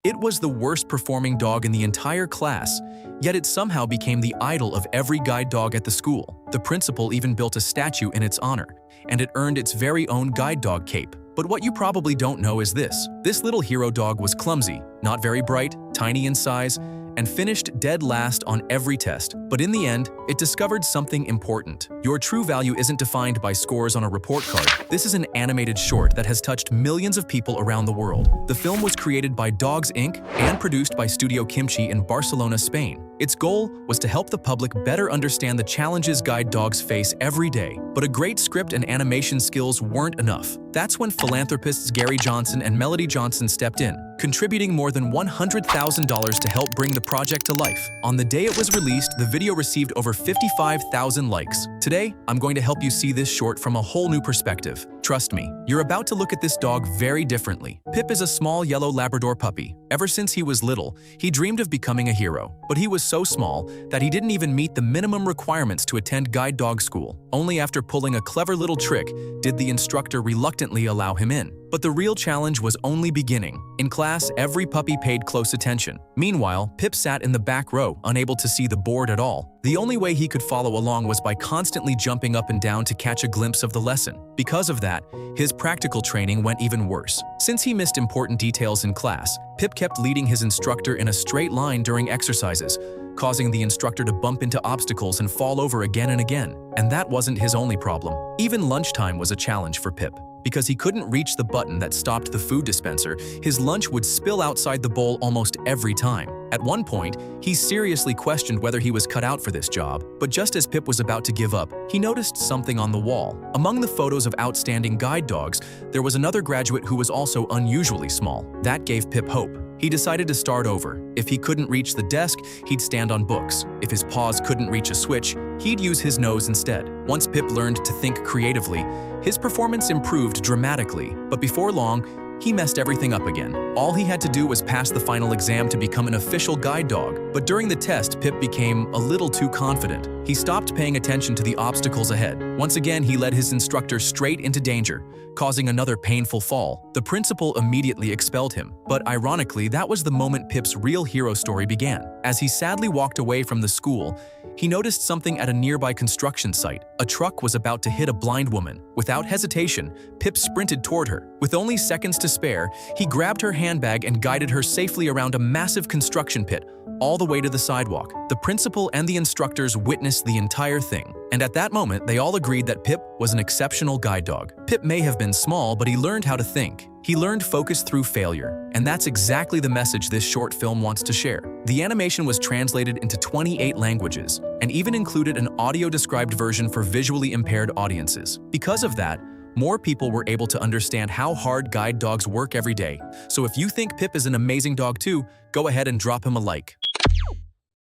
It was the worst performing dog in the entire class, yet it somehow became the idol of every guide dog at the school. The principal even built a statue in its honor, and it earned its very own guide dog cape. But what you probably don't know is this. This little hero dog was clumsy, not very bright, tiny in size, and finished dead last on every test. But in the end, it discovered something important. Your true value isn't defined by scores on a report card. This is an animated short that has touched millions of people around the world. The film was created by Dogs Inc. and produced by Studio Kimchi in Barcelona, Spain. Its goal was to help the public better understand the challenges guide dogs face every day. But a great script and animation skills weren't enough. That's when philanthropists Gary Johnson and Melody Johnson stepped in, contributing more than $100,000 to help bring the project to life. On the day it was released, the video received over 55,000 likes. Today, I'm going to help you see this short from a whole new perspective. Trust me, you're about to look at this dog very differently. Pip is a small yellow Labrador puppy. Ever since he was little, he dreamed of becoming a hero. But he was so small that he didn't even meet the minimum requirements to attend guide dog school. Only after pulling a clever little trick did the instructor reluctantly allow him in. But the real challenge was only beginning. In class, every puppy paid close attention. Meanwhile, Pip sat in the back row, unable to see the board at all. The only way he could follow along was by constantly jumping up and down to catch a glimpse of the lesson. Because of that, his practical training went even worse. Since he missed important details in class, Pip kept leading his instructor in a straight line during exercises, causing the instructor to bump into obstacles and fall over again and again. And that wasn't his only problem. Even lunchtime was a challenge for Pip. Because he couldn't reach the button that stopped the food dispenser, his lunch would spill outside the bowl almost every time. At one point, he seriously questioned whether he was cut out for this job. But just as Pip was about to give up, he noticed something on the wall. Among the photos of outstanding guide dogs, there was another graduate who was also unusually small. That gave Pip hope. He decided to start over. If he couldn't reach the desk, he'd stand on books. If his paws couldn't reach a switch, he'd use his nose instead. Once Pip learned to think creatively, his performance improved dramatically. But before long, he messed everything up again. All he had to do was pass the final exam to become an official guide dog. But during the test, Pip became a little too confident. He stopped paying attention to the obstacles ahead. Once again, he led his instructor straight into danger, causing another painful fall. The principal immediately expelled him. But ironically, that was the moment Pip's real hero story began. As he sadly walked away from the school, he noticed something at a nearby construction site. A truck was about to hit a blind woman. Without hesitation, Pip sprinted toward her. With only seconds to spare, he grabbed her handbag and guided her safely around a massive construction pit, all the way to the sidewalk. The principal and the instructors witnessed the entire thing. And at that moment, they all agreed that Pip was an exceptional guide dog. Pip may have been small, but he learned how to think. He learned focus through failure, and that's exactly the message this short film wants to share. The animation was translated into 28 languages, and even included an audio-described version for visually impaired audiences. Because of that, more people were able to understand how hard guide dogs work every day. So if you think Pip is an amazing dog too, go ahead and drop him a like.